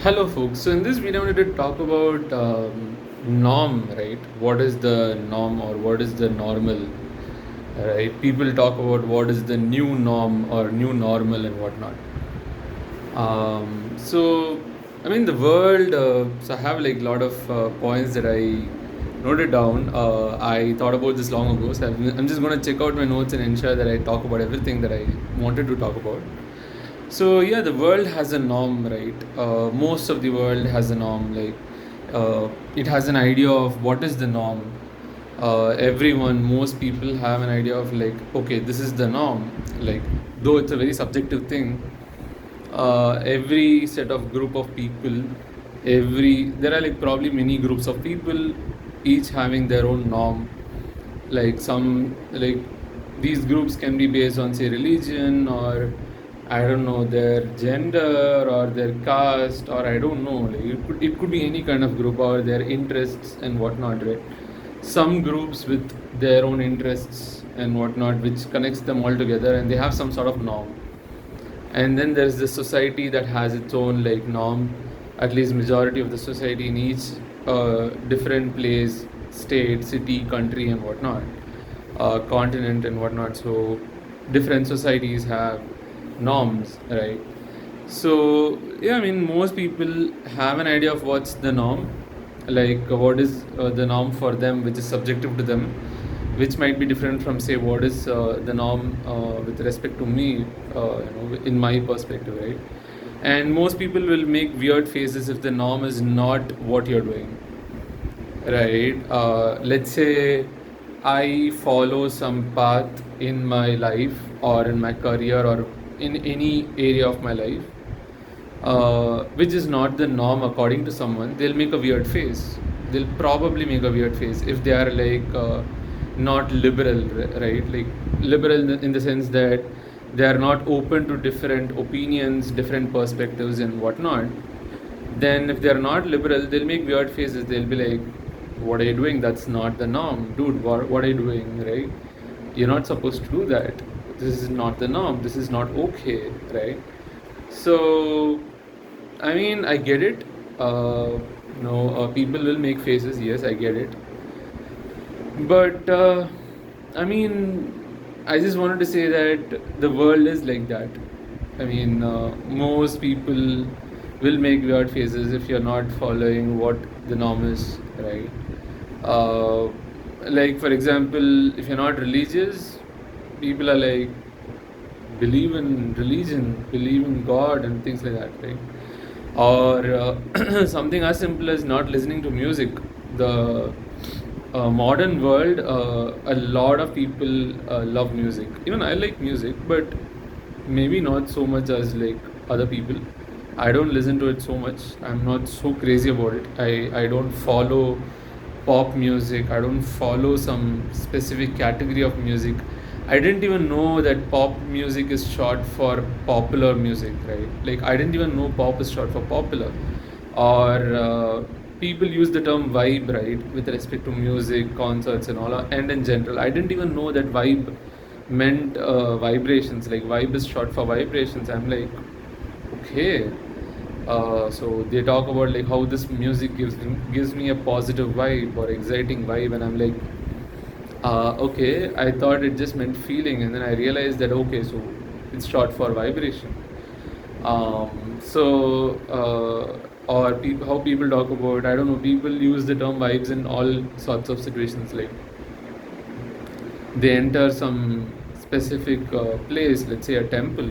Hello, folks. So, in this video, I'm going to talk about norm, right? What is the norm or what is the normal, right? People talk about what is the new norm or new normal and whatnot. The world, so I have like a lot of points that I noted down. I thought about this long ago, so I'm just going to check out my notes and ensure that I talk about everything that I wanted to talk about. So yeah, the world has a norm, right? Most of the world has a norm. It has an idea of what is the norm. Most people have an idea of like, okay, this is the norm. Like, though it's a very subjective thing, every set of group of people, there are like probably many groups of people, each having their own norm. Like these groups can be based on say religion or I don't know their gender or their caste or I don't know. Like it could be any kind of group or their interests and whatnot, right? Some groups with their own interests and whatnot, which connects them all together, and they have some sort of norm. And then there's the society that has its own like norm. At least majority of the society in each different place, state, city, country, and whatnot, continent and whatnot. So different societies have norms, right? So yeah, I mean most people have an idea of what's the norm, like what is the norm for them, which is subjective to them, which might be different from say what is the norm with respect to me, in my perspective, right? And most people will make weird faces if the norm is not what you're doing, right? Let's say I follow some path in my life or in my career or in any area of my life, which is not the norm according to someone. They'll make a weird face. They'll probably make a weird face if they are like not liberal, right? Like liberal in the sense that they are not open to different opinions, different perspectives, and whatnot. Then if they are not liberal, they'll make weird faces. They'll be like, what are you doing? That's not the norm. Dude, what are you doing, right? You're not supposed to do that. This is not the norm. This is not okay, right? So, I mean, I get it. People will make faces. Yes, I get it. But I mean, I just wanted to say that the world is like that. I mean, most people will make weird faces if you're not following what the norm is, right? Uh, like, for example, if you're not religious, people are like, believe in religion, believe in God, and things like that, right? Or something as simple as not listening to music. The modern world, a lot of people love music. Even I like music, but maybe not so much as like other people. I don't listen to it so much. I'm not so crazy about it. I don't follow pop music. I don't follow some specific category of music. I didn't even know that pop music is short for popular music, right? Like I didn't even know pop is short for popular. Or people use the term vibe, right, with respect to music, concerts, and all. And in general, I didn't even know that vibe meant vibrations. Like vibe is short for vibrations. I'm like, okay. So they talk about like how this music gives me a positive vibe or exciting vibe, and I'm like, okay. I thought it just meant feeling, and then I realized that okay, so it's short for vibration. Or how people talk about, I don't know, people use the term vibes in all sorts of situations. Like they enter some specific place, let's say a temple.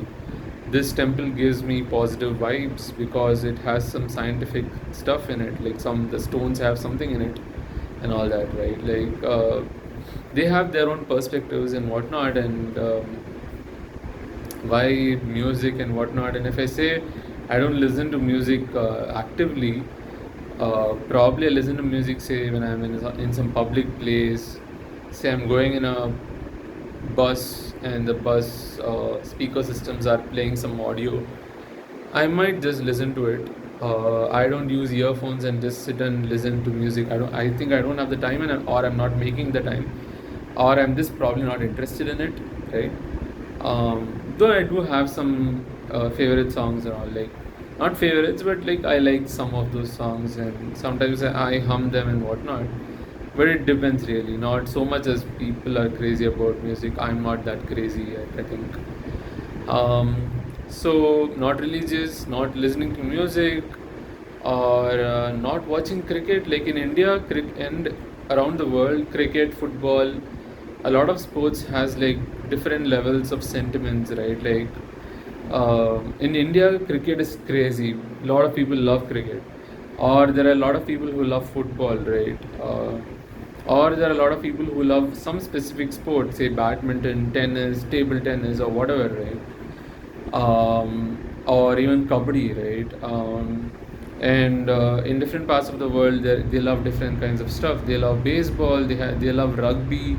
This temple gives me positive vibes because it has some scientific stuff in it, like the stones have something in it and all that, right? Like they have their own perspectives and whatnot, and vibe, music, and whatnot. And if I say I don't listen to music actively, probably I listen to music, say, when I'm in some public place. Say I'm going in a bus and the bus speaker systems are playing some audio. I might just listen to it. I don't use earphones and just sit and listen to music. I think I don't have the time, or I'm not making the time, or I'm just probably not interested in it, right? Though I do have some favorite songs and all. Like not favorites, but like I like some of those songs, and sometimes I hum them and whatnot. But it depends really. Not so much as people are crazy about music. I'm not that crazy yet, I think. So not religious, not listening to music, or not watching cricket. Like in India, and around the world, cricket, football, a lot of sports has like different levels of sentiments, right? Like in India, cricket is crazy. A lot of people love cricket, or there are a lot of people who love football, right? Or there are a lot of people who love some specific sport, say badminton, tennis, table tennis, or whatever, right? Or even kabaddi, right? And in different parts of the world, they love different kinds of stuff. They love baseball, they love rugby.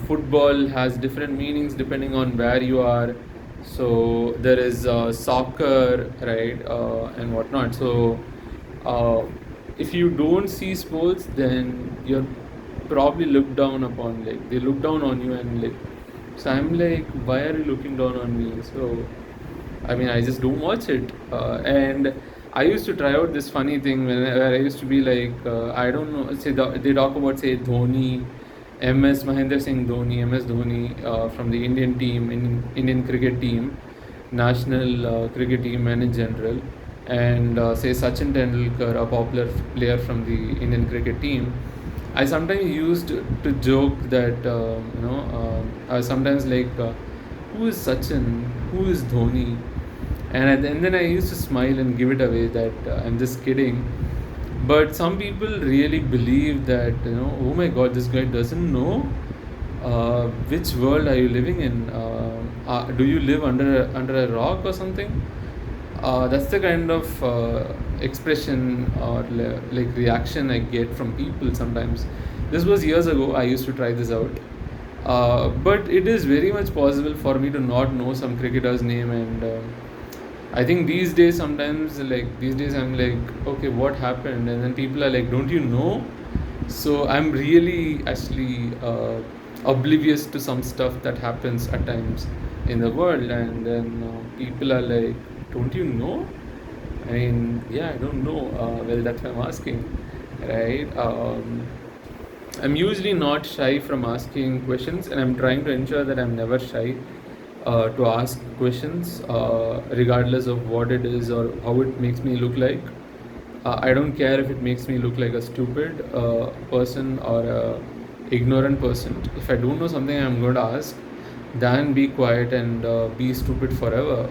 Football has different meanings depending on where you are. So there is soccer, right, and whatnot. So uh, if you don't see sports, then you're probably looked down upon. Like they look down on you, and like, so I'm like, why are you looking down on me? So I mean, I just don't watch it. And I used to try out this funny thing where I used to be like, I don't know, say they talk about, say, Dhoni, MS Mahendra Singh Dhoni, MS Dhoni from the Indian team, Indian cricket team, national cricket team, and in general, and say Sachin Tendulkar, a popular player from the Indian cricket team. I sometimes used to joke that, I was sometimes like, who is Sachin? Who is Dhoni? And then I used to smile and give it away that I'm just kidding. But some people really believe that, oh my god, this guy doesn't know. Which world are you living in? Do you live under a rock or something? That's the kind of expression or like reaction I get from people sometimes. This was years ago. I used to try this out. But it is very much possible for me to not know some cricketer's name, and I think these days sometimes, like these days I'm like, okay, what happened? And then people are like, don't you know? So I'm really actually oblivious to some stuff that happens at times in the world, and then people are like, don't you know? I mean, yeah, I don't know. Well, that's why I'm asking, right? I'm usually not shy from asking questions, and I'm trying to ensure that I'm never shy to ask questions, regardless of what it is or how it makes me look like. I don't care if it makes me look like a stupid person or a ignorant person. If I don't know something, I'm going to ask. Than be quiet and be stupid forever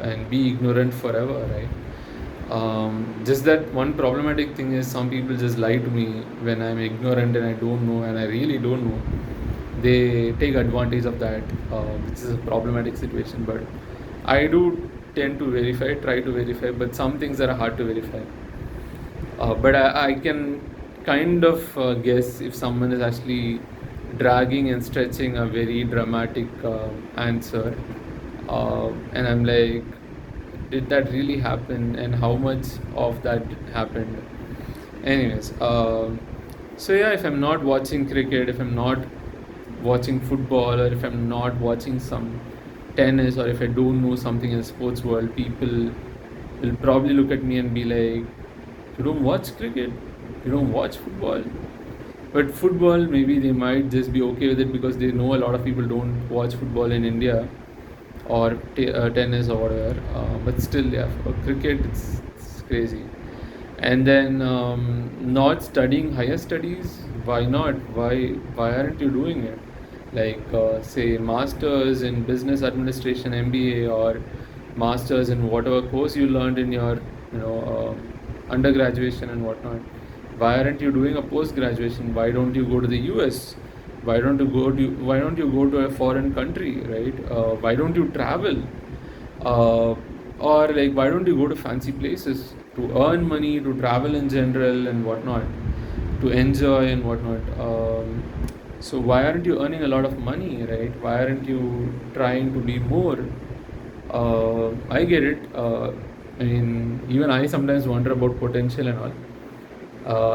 and be ignorant forever, right? Just that one problematic thing is some people just lie to me when I'm ignorant and I don't know, and I really don't know. They take advantage of that, which is a problematic situation. But I do tend to verify, try to verify, but some things are hard to verify. But I can kind of guess if someone is actually dragging and stretching a very dramatic answer, and I'm like, did that really happen, and how much of that happened? Anyways, so yeah, if I'm not watching cricket, if I'm not watching football, or if I'm not watching some tennis, or if I don't know something in the sports world, people will probably look at me and be like, you don't watch cricket, you don't watch football. But football, maybe they might just be okay with it because they know a lot of people don't watch football in India, or tennis or whatever. But still, yeah, for cricket, it's crazy. And then not studying higher studies. Why not? Why aren't you doing it? Like say masters in business administration, MBA, or masters in whatever course you learned in your undergraduation and whatnot. Why aren't you doing a post graduation? Why don't you go to the US? Why don't you go to a foreign country, right? Why don't you travel? Or like, why don't you go to fancy places to earn money, to travel in general and whatnot, to enjoy and whatnot? So why aren't you earning a lot of money, right? Why aren't you trying to be more? I get it. I mean, even I sometimes wonder about potential and all.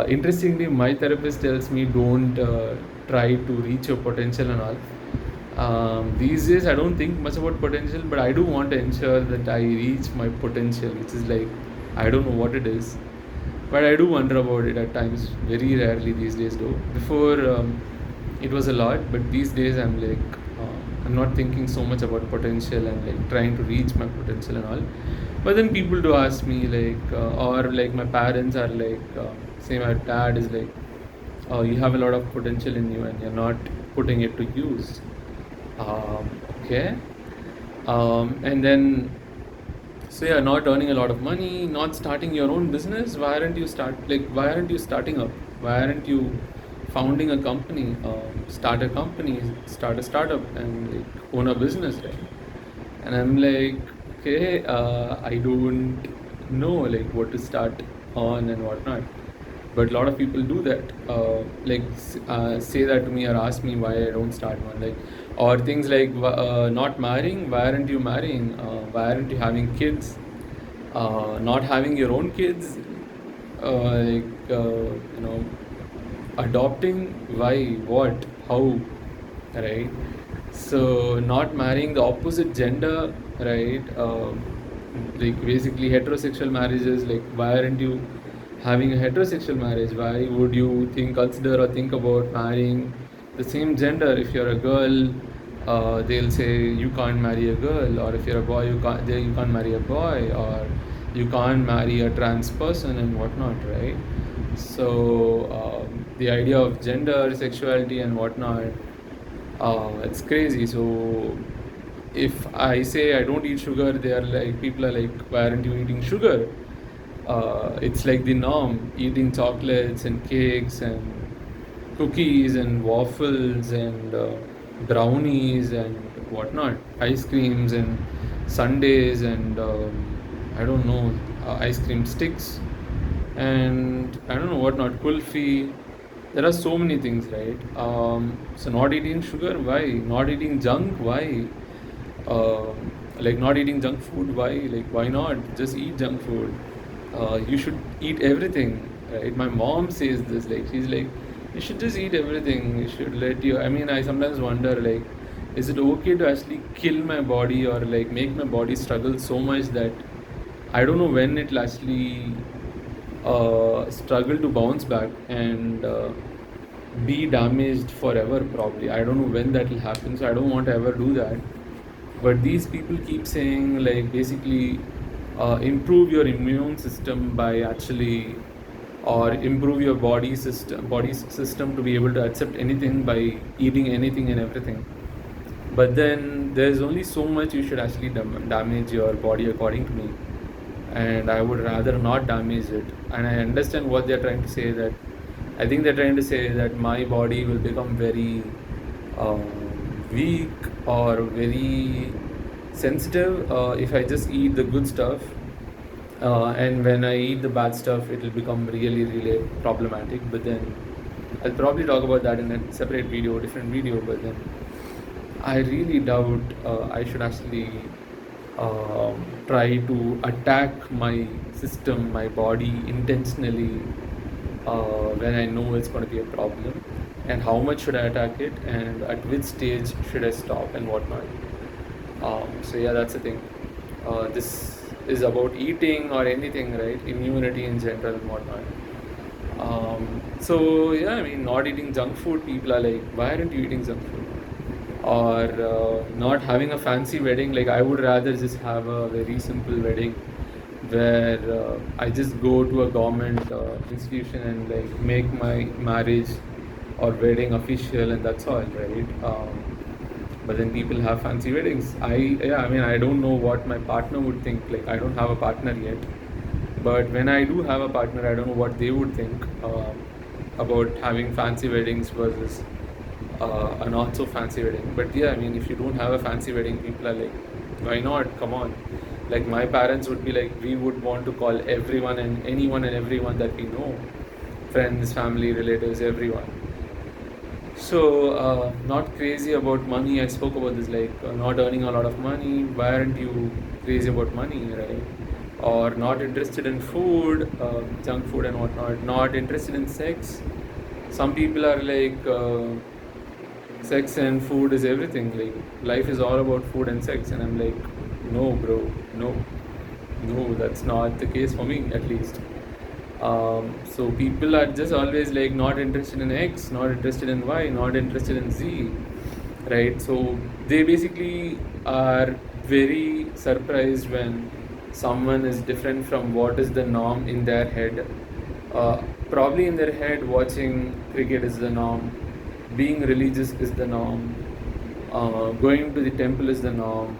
Interestingly, my therapist tells me don't try to reach your potential and all. These days I don't think much about potential, but I do want to ensure that I reach my potential, which is like, I don't know what it is, but I do wonder about it at times. Very rarely these days though. Before it was a lot, but these days I'm like, I'm not thinking so much about potential and like trying to reach my potential and all. But then people do ask me like, or like my parents are like, say my dad is like, oh, you have a lot of potential in you and you're not putting it to use. Okay. And then, so yeah, not earning a lot of money, not starting your own business. Why aren't you starting up? Why aren't you founding a company, start a company, start a startup, and like own a business, right? And I'm like, okay, I don't know like what to start on and whatnot. But a lot of people do that, say that to me or ask me why I don't start one, like, or things like not marrying. Why aren't you marrying? Why aren't you having kids? Not having your own kids, you know, adopting. Why? What? How? Right? So not marrying the opposite gender, right? Like basically heterosexual marriages. Like, why aren't you having a heterosexual marriage? Why would you consider or think about marrying the same gender? If you're a girl, they'll say you can't marry a girl, or if you're a boy, you can't marry a boy, or you can't marry a trans person and whatnot, right? So the idea of gender, sexuality, and whatnot, it's crazy. So if I say I don't eat sugar, they are like, people are like, why aren't you eating sugar? It's like the norm, eating chocolates and cakes and cookies and waffles and brownies and whatnot, ice creams and sundaes and I don't know, ice cream sticks and I don't know what not, kulfi. There are so many things, right? So not eating sugar, why? Not eating junk, why? Like not eating junk food, why? Like why not just eat junk food? You should eat everything, right? My mom says this, like she's like, you should just eat everything. You should let you. I mean, I sometimes wonder, like, is it okay to actually kill my body or like make my body struggle so much that I don't know when it'll actually struggle to bounce back and be damaged forever, probably. I don't know when that will happen, so I don't want to ever do that. But these people keep saying, like, basically, improve your immune system by actually, or improve your body system to be able to accept anything by eating anything and everything. But then there's only so much you should actually damage your body, according to me. And I would rather not damage it. And I understand what they're trying to say, that I think they're trying to say that my body will become very weak or very sensitive if I just eat the good stuff. And when I eat the bad stuff, it will become really, really problematic. But then I'll probably talk about that in a separate video, different video. But then I really doubt I should actually try to attack my system, my body intentionally when I know it's going to be a problem. And how much should I attack it, and at which stage should I stop, and whatnot. So yeah, that's the thing. This is about eating or anything, right? Immunity in general and whatnot. So yeah, I mean, not eating junk food. People are like, why aren't you eating junk food? Or not having a fancy wedding. Like, I would rather just have a very simple wedding where I just go to a government institution and like make my marriage or wedding official, and that's all, right? But then people have fancy weddings. I mean, I don't know what my partner would think. Like, I don't have a partner yet, but when I do have a partner, I don't know what they would think about having fancy weddings versus a not so fancy wedding. But yeah, I mean, if you don't have a fancy wedding, people are like, why not? Come on. Like, my parents would be like, we would want to call everyone and anyone and everyone that we know, friends, family, relatives, everyone. So not crazy about money. I spoke about this, like not earning a lot of money. Why aren't you crazy about money, right? Or not interested in food, junk food and whatnot. Not interested in sex. Some people are like, sex and food is everything. Like life is all about food and sex, and I'm like, no, bro, no, no, that's not the case for me, at least. So people are just always like not interested in X, not interested in Y, not interested in Z, right? So they basically are very surprised when someone is different from what is the norm in their head. Probably in their head, watching cricket is the norm, being religious is the norm, going to the temple is the norm,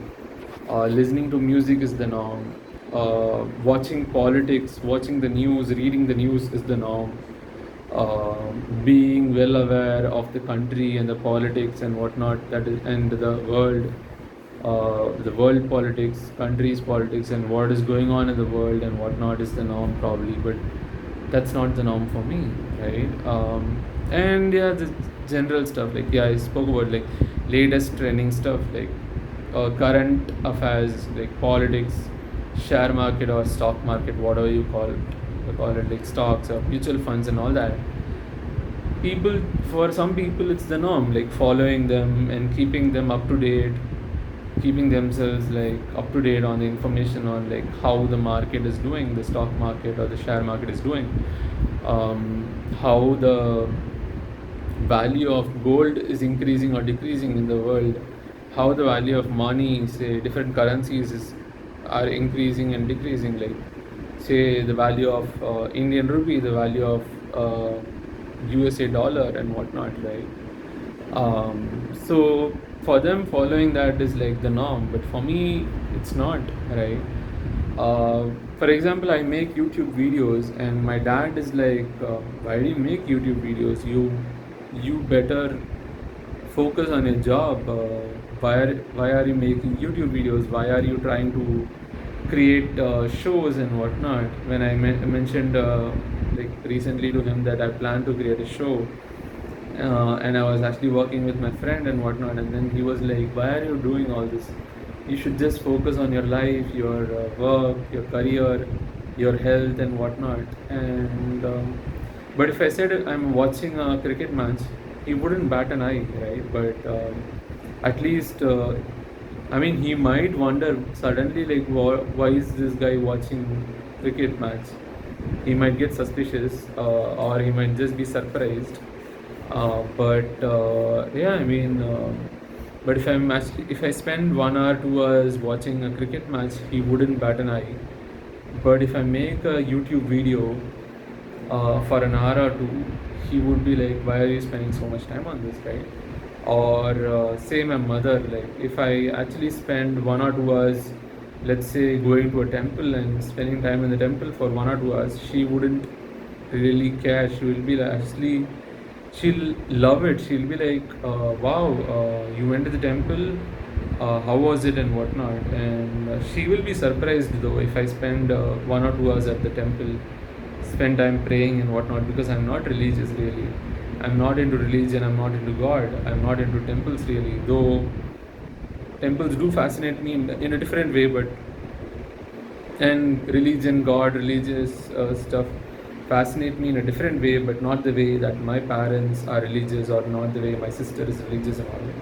listening to music is the norm, watching politics, watching the news, reading the news is the norm, uh, being well aware of the country and the politics and whatnot, that is, and the world politics, country's politics, and what is going on in the world and whatnot is the norm probably, but that's not the norm for me, right? And yeah, the general stuff, like yeah, I spoke about like latest trending stuff, like current affairs, like politics, share market or stock market, whatever you call it, like stocks or mutual funds and all that. People, for some people, it's the norm, like following them and keeping them up to date, keeping themselves like up to date on the information on like how the market is doing, the stock market or the share market is doing, how the value of gold is increasing or decreasing in the world, how the value of money, say different currencies are increasing and decreasing, like say the value of Indian rupee, the value of USA dollar and whatnot, right? So for them, following that is like the norm, but for me, it's not, right? For example, I make YouTube videos, and my dad is like, "Why do you make YouTube videos? You better focus on your job. Why are you making YouTube videos? Why are you trying to create shows and whatnot?" When I mentioned like recently to him that I plan to create a show, and I was actually working with my friend and whatnot, and then he was like, "Why are you doing all this? You should just focus on your life, your work, your career, your health, and whatnot." And but if I said I'm watching a cricket match, he wouldn't bat an eye, right? But at least, I mean, he might wonder suddenly, like, why is this guy watching cricket match? He might get suspicious, or he might just be surprised. But yeah, I mean, but if I spend 1 hour, 2 hours watching a cricket match, he wouldn't bat an eye. But if I make a YouTube video for an hour or two, he would be like, "Why are you spending so much time on this, right?" Or say my mother, like if I actually spend 1 or 2 hours, let's say going to a temple and spending time in the temple for 1 or 2 hours, she wouldn't really care. She will be like, actually, she'll love it. She'll be like, "Wow, you went to the temple. How was it and whatnot?" And she will be surprised though if I spend 1 or 2 hours at the temple, spend time praying and whatnot, because I'm not religious really. I'm not into religion. I'm not into God. I'm not into temples really. Though temples do fascinate me in a different way, but and religion, God, religious stuff fascinate me in a different way, but not the way that my parents are religious, or not the way my sister is religious and all that.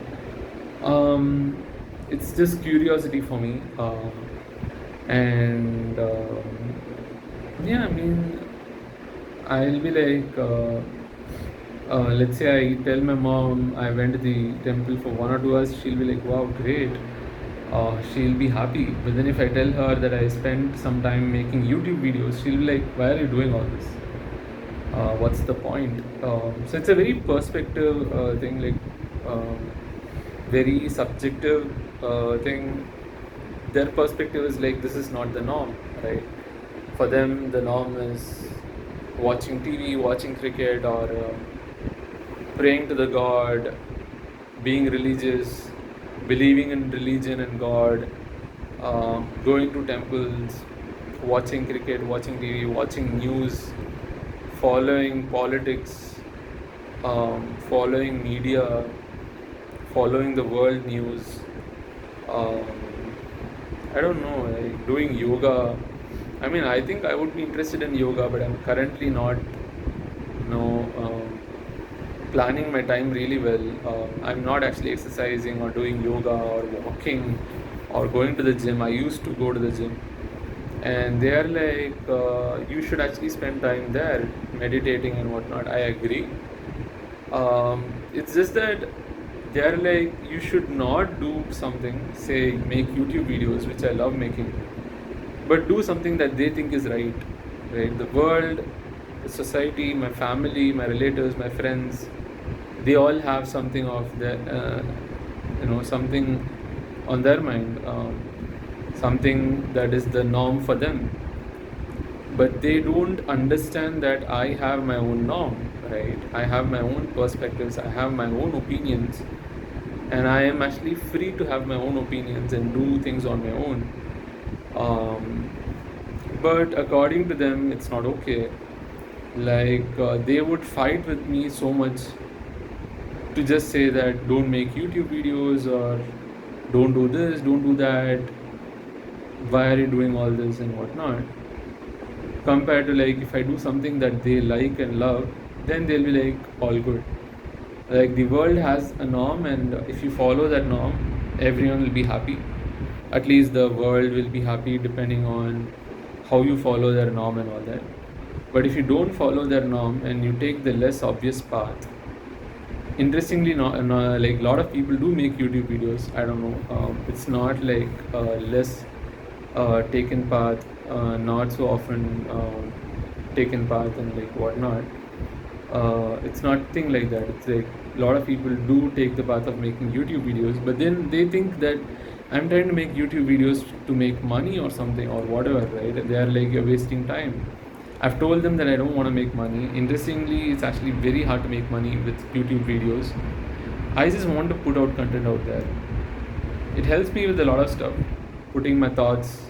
It's just curiosity for me, and yeah, I mean, I'll be like, let's say I tell my mom I went to the temple for 1 or 2 hours, she'll be like, "Wow, great." She'll be happy. But then if I tell her that I spent some time making YouTube videos, she'll be like, "Why are you doing all this? What's the point?" So it's a very perspective thing, like very subjective thing. Their perspective is like, this is not the norm, right? For them, the norm is watching TV, watching cricket, or praying to the God, being religious, believing in religion and God, going to temples, watching cricket, watching TV, watching news, following politics, following media, following the world news. Um, I don't know, like doing yoga. I mean, I think I would be interested in yoga, but I'm currently not, you know, planning my time really well. I'm not actually exercising or doing yoga or walking or going to the gym. I used to go to the gym, and they are like, you should actually spend time there meditating and whatnot. I agree. It's just that they're like, you should not do something, say make YouTube videos, which I love making, but do something that they think is right. Right, the world, the society, my family, my relatives, my friends, they all have something of the something on their mind, something that is the norm for them, but they don't understand that I have my own norm, right? I have my own perspectives, I have my own opinions, and I am actually free to have my own opinions and do things on my own. But according to them, it's not okay. Like, they would fight with me so much to just say that don't make YouTube videos, or don't do this, don't do that, why are you doing all this and whatnot. Compared to, like, if I do something that they like and love, then they'll be like, all good. Like, the world has a norm, and if you follow that norm, everyone will be happy. At least the world will be happy, depending on how you follow their norm and all that. But if you don't follow their norm and you take the less obvious path, interestingly, like, a lot of people do make YouTube videos. I don't know, it's not like less taken path, not so often taken path and like whatnot. It's nothing like that. It's like a lot of people do take the path of making YouTube videos, but then they think that I'm trying to make YouTube videos to make money or something or whatever, right? They are like, you're wasting time. I've told them that I don't want to make money. Interestingly, it's actually very hard to make money with YouTube videos. I just want to put out content out there. It helps me with a lot of stuff, putting my thoughts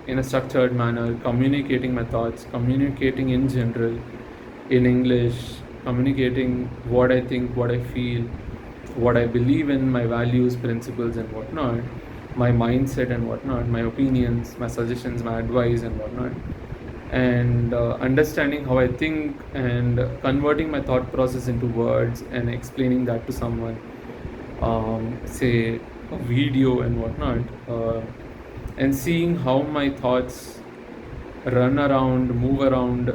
in a structured manner, communicating my thoughts, communicating in general, in English, communicating what I think, what I feel, what I believe in, my values, principles, and whatnot, my mindset and whatnot, my opinions, my suggestions, my advice, and whatnot. And understanding how I think and converting my thought process into words and explaining that to someone, say a video and whatnot, and seeing how my thoughts run around, move around,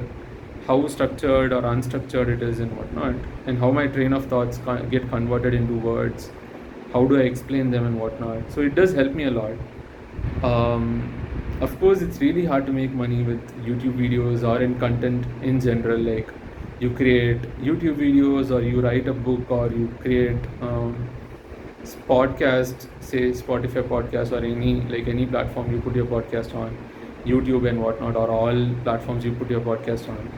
how structured or unstructured it is and whatnot, and how my train of thoughts get converted into words, how do I explain them and whatnot. So it does help me a lot. Of course, it's really hard to make money with YouTube videos or in content in general. Like, you create YouTube videos, or you write a book, or you create podcast, say Spotify podcast, or any platform you put your podcast on, YouTube and whatnot, or all platforms you put your podcast on,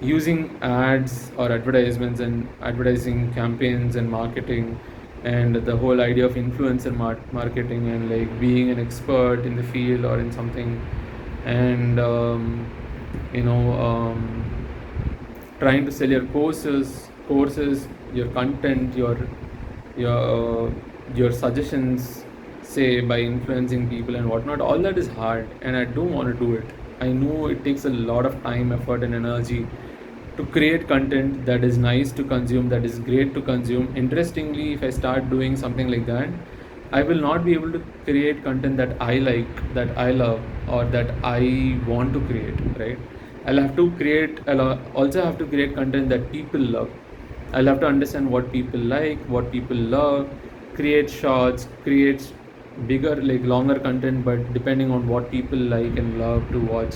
using ads or advertisements and advertising campaigns and marketing, and the whole idea of influencer marketing, and like being an expert in the field or in something, and trying to sell your courses, your content, your suggestions, say by influencing people and whatnot. All that is hard, and I don't want to do it. I know it takes a lot of time, effort, and energy to create content that is nice to consume, that is great to consume. Interestingly, if I start doing something like that, I will not be able to create content that I like, that I love, or that I want to create, right? I'll also have to create content that people love. I'll have to understand what people like, what people love, create shorts, create bigger, like longer content, but depending on what people like and love to watch,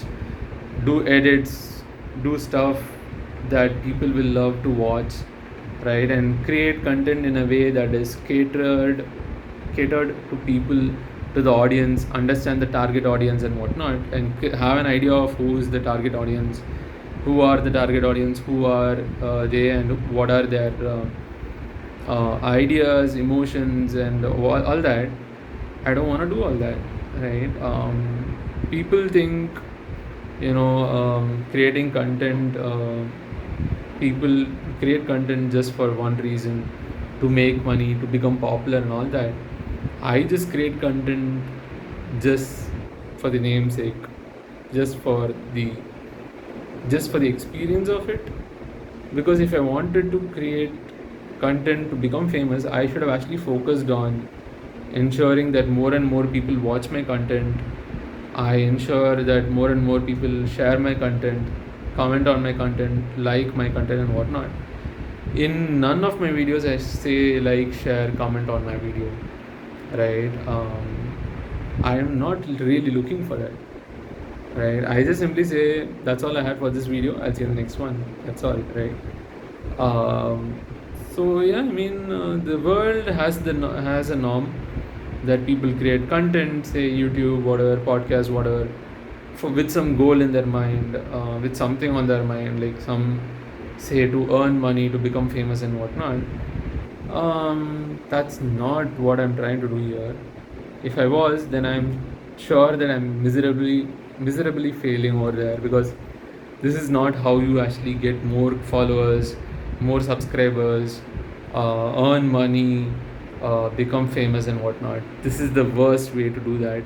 do edits, do stuff that people will love to watch, right? And create content in a way that is catered to people, to the audience, understand the target audience and whatnot, and have an idea of who is the target audience, who are the target audience, who are they, and what are their ideas, emotions, and all that. I don't want to do all that, right? People think, creating content, people create content just for one reason, to make money, to become popular and all that. I just create content just for the namesake, just for the experience of it. Because if I wanted to create content to become famous, I should have actually focused on ensuring that more and more people watch my content. I ensure that more and more people share my content, comment on my content, like my content, and whatnot. In none of my videos, I say like, share, comment on my video, right? I am not really looking for that, right? I just simply say that's all I had for this video. I'll see you in the next one. That's all, right? So yeah, I mean, the world has a norm that people create content, say YouTube, whatever, podcast, whatever, with some goal in their mind, with something on their mind, like some say to earn money, to become famous and whatnot. That's not what I'm trying to do here. If I was, then I'm sure that I'm miserably failing over there, because this is not how you actually get more followers, more subscribers, earn money, become famous and whatnot. This is the worst way to do that,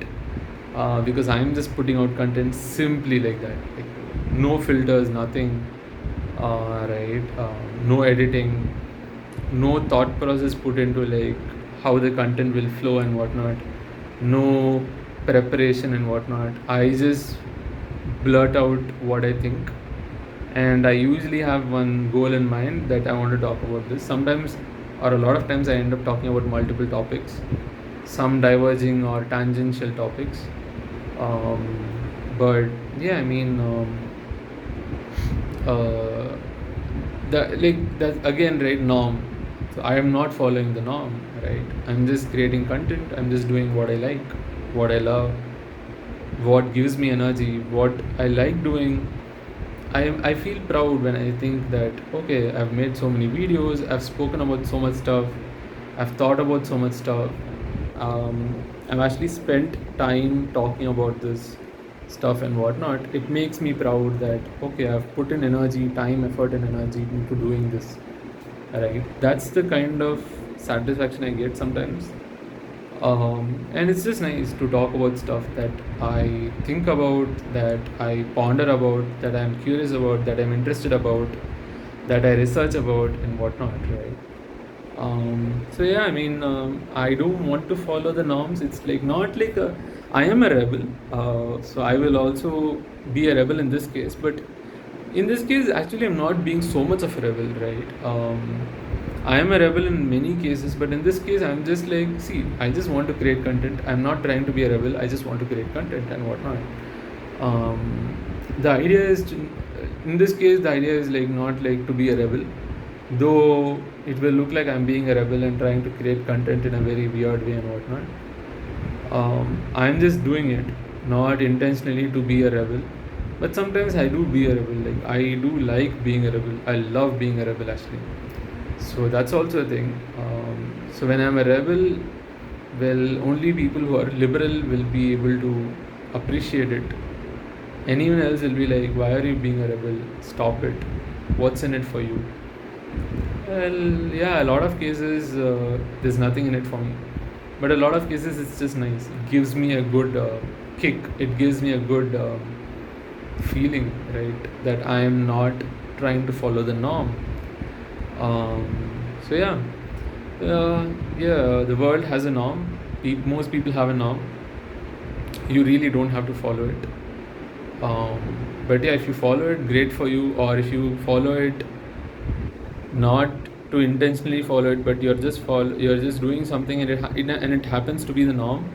because I'm just putting out content simply like that, like no filters, nothing, right? No editing, no thought process put into like how the content will flow and whatnot, no preparation and whatnot. I just blurt out what I think, and I usually have one goal in mind that I want to talk about this. Sometimes, or a lot of times, I end up talking about multiple topics, some diverging or tangential topics. But yeah, I mean, that again, right? Norm. So I am not following the norm, right? I'm just creating content. I'm just doing what I like, what I love, what gives me energy, what I like doing. I feel proud when I think that, okay, I've made so many videos, I've spoken about so much stuff, I've thought about so much stuff. I've actually spent time talking about this stuff and whatnot. It makes me proud that, okay, I've put in energy, time, effort, and energy into doing this. Right? That's the kind of satisfaction I get sometimes. And it's just nice to talk about stuff that I think about, that I ponder about, that I'm curious about, that I'm interested about, that I research about, and whatnot, right? So yeah, I mean, I don't want to follow the norms. It's like not like I am a rebel, so I will also be a rebel in this case. But in this case, actually, I'm not being so much of a rebel, right? I am a rebel in many cases, but in this case, I'm just like, see, I just want to create content. I'm not trying to be a rebel. I just want to create content and whatnot. The idea is, in this case, the idea is like not like to be a rebel, though it will look like I'm being a rebel and trying to create content in a very weird way and whatnot. I'm just doing it, not intentionally to be a rebel. But sometimes I do be a rebel. Like I do like being a rebel. I love being a rebel actually. So that's also a thing. So when I'm a rebel, well, only people who are liberal will be able to appreciate it. Anyone else will be like, why are you being a rebel? Stop it. What's in it for you? Well, yeah, a lot of cases there's nothing in it for me. But a lot of cases it's just nice. It gives me a good kick. It gives me a good feeling, right? That I am not trying to follow the norm. So yeah, the world has a norm. Most people have a norm. You really don't have to follow it. But yeah, if you follow it, great for you. Or if you follow it, not to intentionally follow it, but you're just doing something and it happens to be the norm.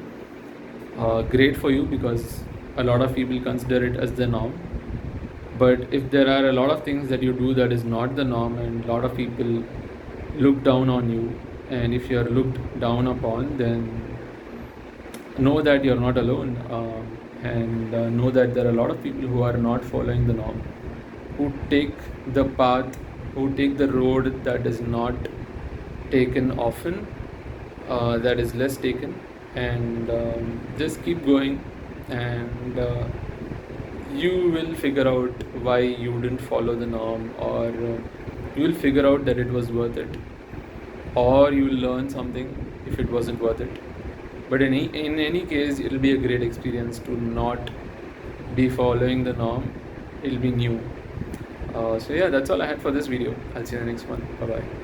Great for you, because a lot of people consider it as the norm. But if there are a lot of things that you do that is not the norm, and a lot of people look down on you, and if you're looked down upon, then know that you're not alone, and know that there are a lot of people who are not following the norm, who take the path, who take the road that is not taken often, that is less taken, and just keep going, and you will figure out why you didn't follow the norm, or you will figure out that it was worth it, or you will learn something if it wasn't worth it. But in any case, it'll be a great experience to not be following the norm. It'll be new. So yeah, that's all I had for this video. I'll see you in the next one. Bye bye.